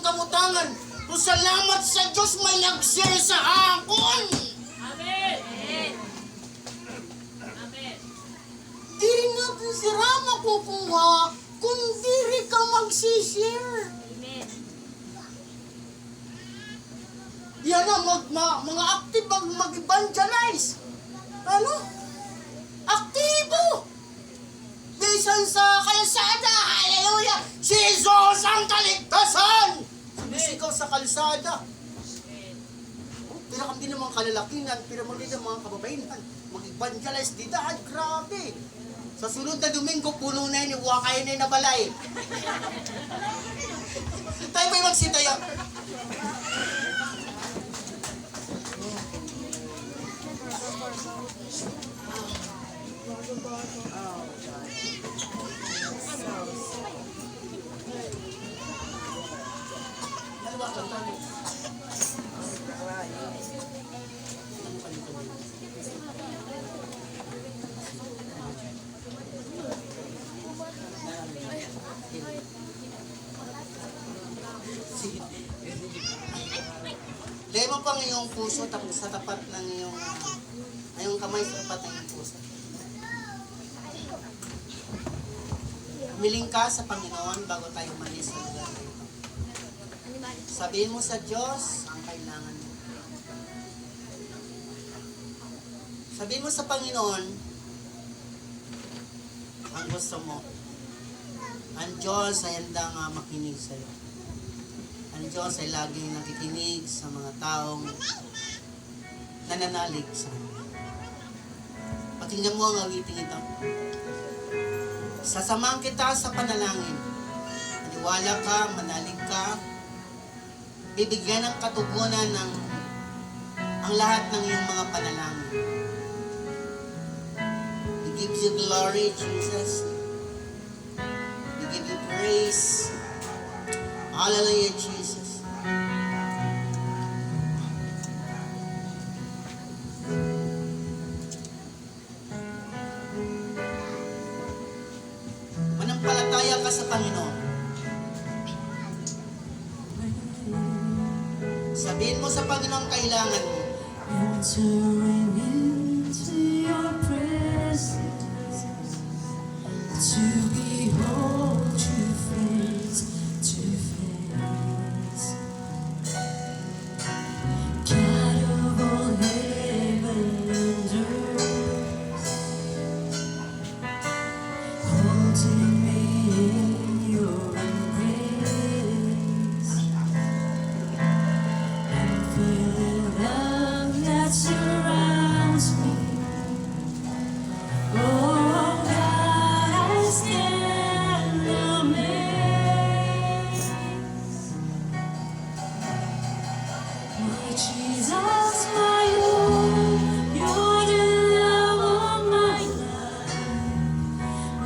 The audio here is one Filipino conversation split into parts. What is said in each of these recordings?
kamutangan. Salamat sa Diyos may nag-share sa akon. Amen. Amen. Diri natin si Rama kukuha kung diri ka mag-share. Amen. Yan ang mga active mag-evangelize. Ano? Aktibo! Bisan sa kalsada, hallelujah! Si Jesus ang kaligtasan! Sumisigaw sa kalsada. Pero kami din mga kalalakinan, pero muli ng mga kababainan, mag-evangelize di dahil, grabe. Sa sunod na Domingo, puno na yun, wakay na yun na balay. Tayo ba'y magsitayo? Lema pa ng iyong puso tapos sa tapat ng iyong kamay sa tapat ng iyong puso. Humiling ka sa Panginoon bago tayo umalis sa lugar na ito. Sabihin mo sa Diyos ang kailangan mo. Sabihin mo sa Panginoon ang gusto mo. Ang Diyos ay handang makinig sa iyo. Ang Diyos ay laging nakikinig sa mga taong nananalig sa Kanya. Pakinggan mo ang awiting ito. Sasamahan kita sa panalangin. Maniwala ka, manalig ka. Bibigyan ng katugunan ng ang lahat ng iyong mga panalangin. We give you glory, Jesus. We give you praise. Hallelujah, Jesus. Manampalataya ka sa Panginoon. Sabihin mo sa Panginoon kailangan mo. Entering into your presence, to behold you face to face. God of all heaven and earth, holding me in your embrace, and feeling love that surrounds me. Oh God, I stand amazed. My Jesus, my Lord, you're the love of my life.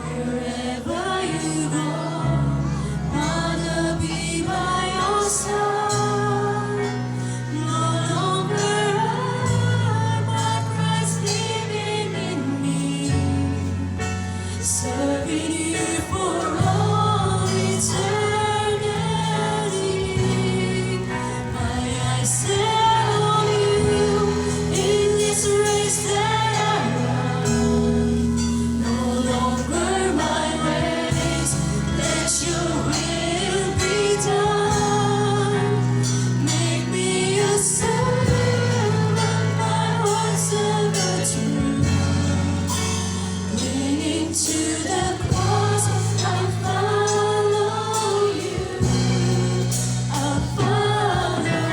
Wherever you go, wanna be by your side. No longer I, but Christ living in me, serving you for all eternity. My eyes set on you in this race that I run. No longer my ways, let your will be done. Make me a servant, my heart's ever true. Clinging to the cross, I follow you. I follow you.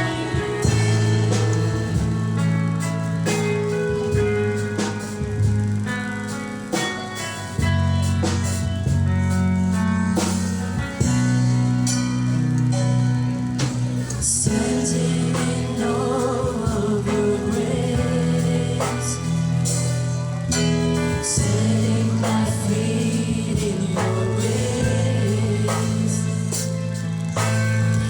Standing in awe of your grace, setting my feet in your ways,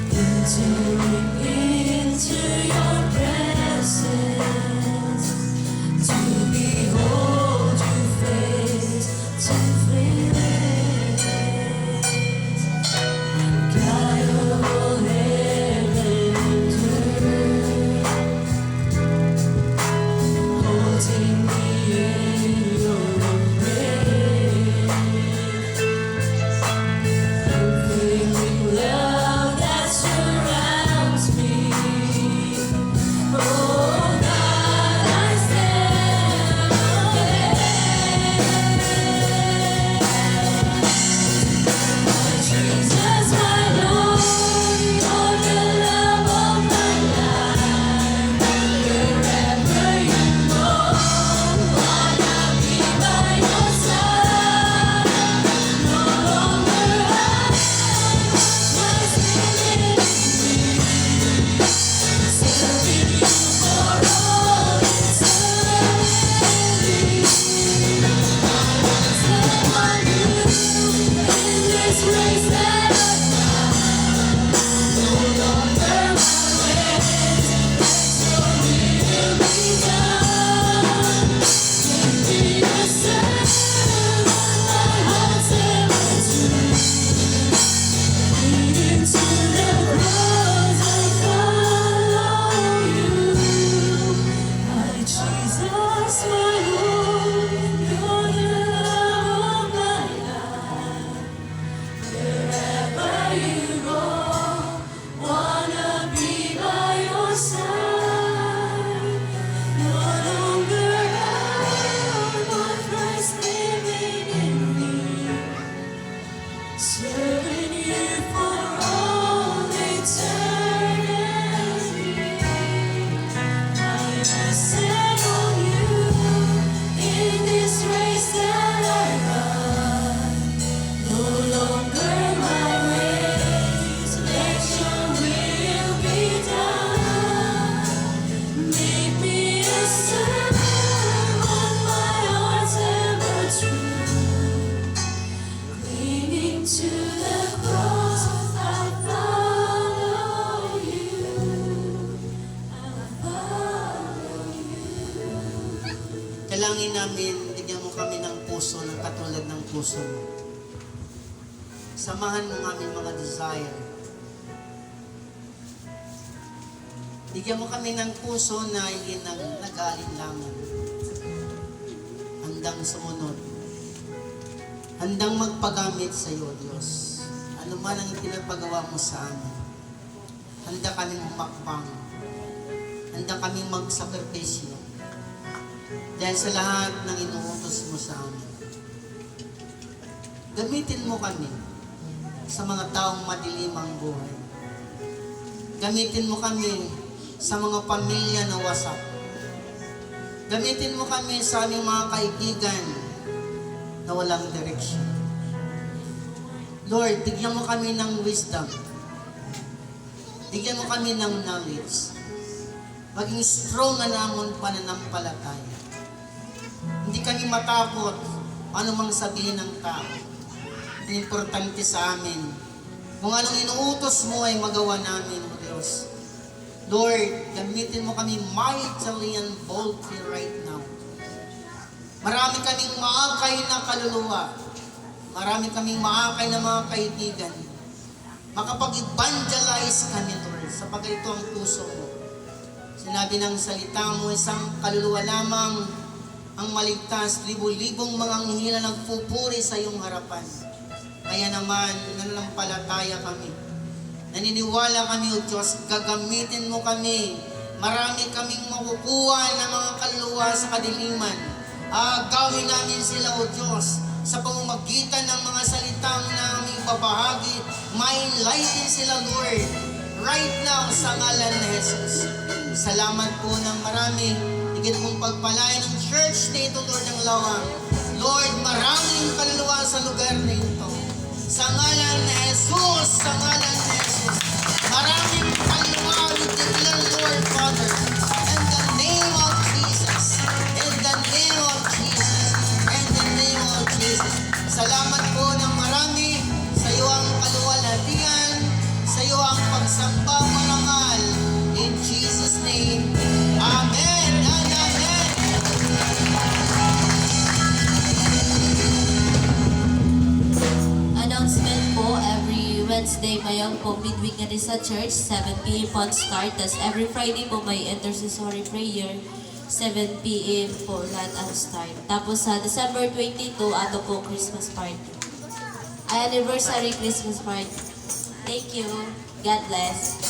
entering into your presence, to behold you face to face. God of all heaven Dalangin namin, bigyan mo kami ng puso na katulad ng puso mo. Samahan mo ang aming mga desire. Bigyan mo kami ng puso na hindi nag-aalinlangan. Handang sumunod. Handang magpagamit sa iyo, Diyos. Ano man ang pinapagawa mo sa amin. Handa kaming umakbang. Handa kaming magsakripisyo. Dahil sa lahat ng inuutos mo sa amin. Gamitin mo kami sa mga taong madilim ang buhay. Gamitin mo kami sa mga pamilya na wasak. Gamitin mo kami sa aming mga kaibigan na walang direksyon. Lord, bigyan mo kami ng wisdom. Bigyan mo kami ng knowledge. Maging strong na namon pananampalataya. Hindi kami matakot anumang sabihin ng tao. Ang importante sa amin, kung anong inuutos mo ay magawa namin, O Diyos. Lord, gamitin mo kami mightily and boldly right now. Marami kaming maakay na kaluluwa. Marami kaming maakay na mga kaibigan. Makapag-evangelize kami, Lord, sapagkat ito ang puso mo. Sinabi ng salita mo, isang kaluluwa lamang ang maligtas, libu-libong mga anghel na nagpupuri sa iyong harapan. Kaya naman, nananampalataya kami. Naniniwala kami, O Diyos, gagamitin mo kami. Marami kaming makukuha ng mga kaluluwa sa kadiliman. Gawin namin sila, O Diyos, sa pamamagitan ng mga salitang na aming babahagi. Ma-enlighten sila, Lord, right now sa ngalan ni Jesus. Salamat po ng marami. Higit mong pagpalain ng church na ito, Lord, ng lawang. Lord, maraming kaluluwa sa lugar na ito. Sa ngalan ni Jesus, sa ngalan ni Jesus. Maraming kaluluwa we declare, Lord, Father. In the name of Jesus. In the name of Jesus. In the name of Jesus. Salamat po ng marami. Sa iyo ang kaluwalhatian. Sa iyo ang pagsamba marangal. In Jesus' name. Amen and amen. Announcement po, every Wednesday ngayon po, midweek na rin sa church, 7 p.m. po ang start. Tapos every Friday po may intercessory prayer, 7 p.m. po lahat ang start. Tapos sa December 22, ato po Christmas party. Anniversary Christmas party. Thank you. God bless.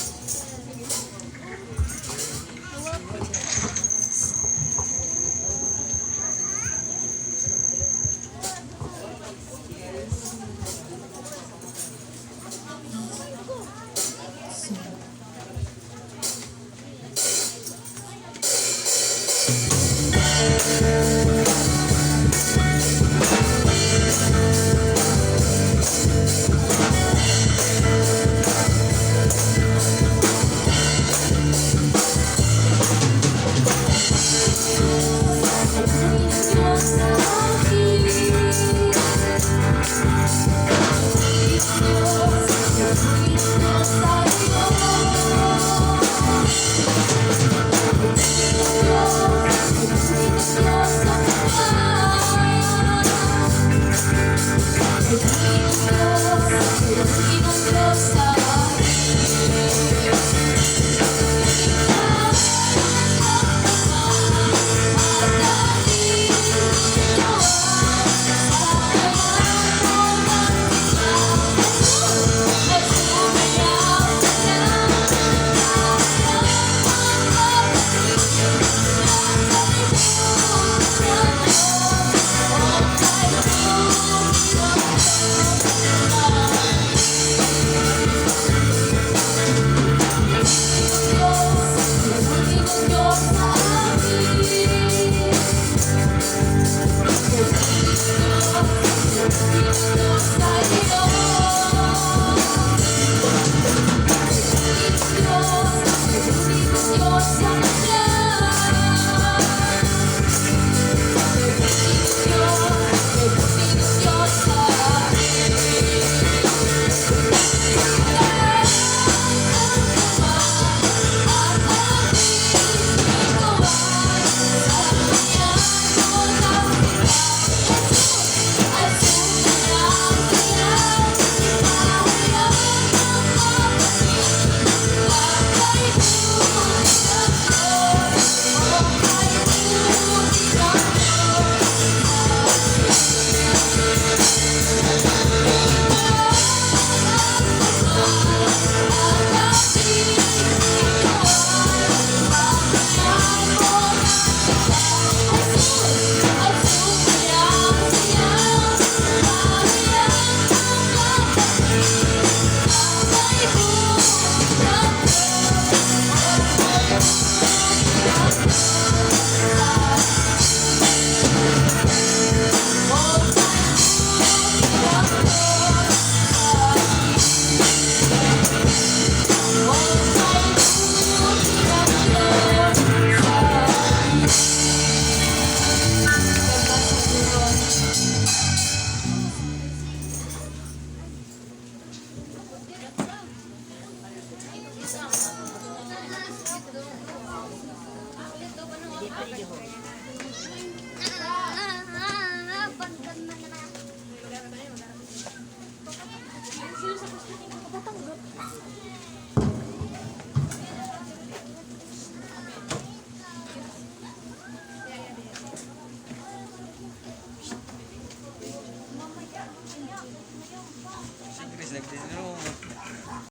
Si Chris nagtinulong.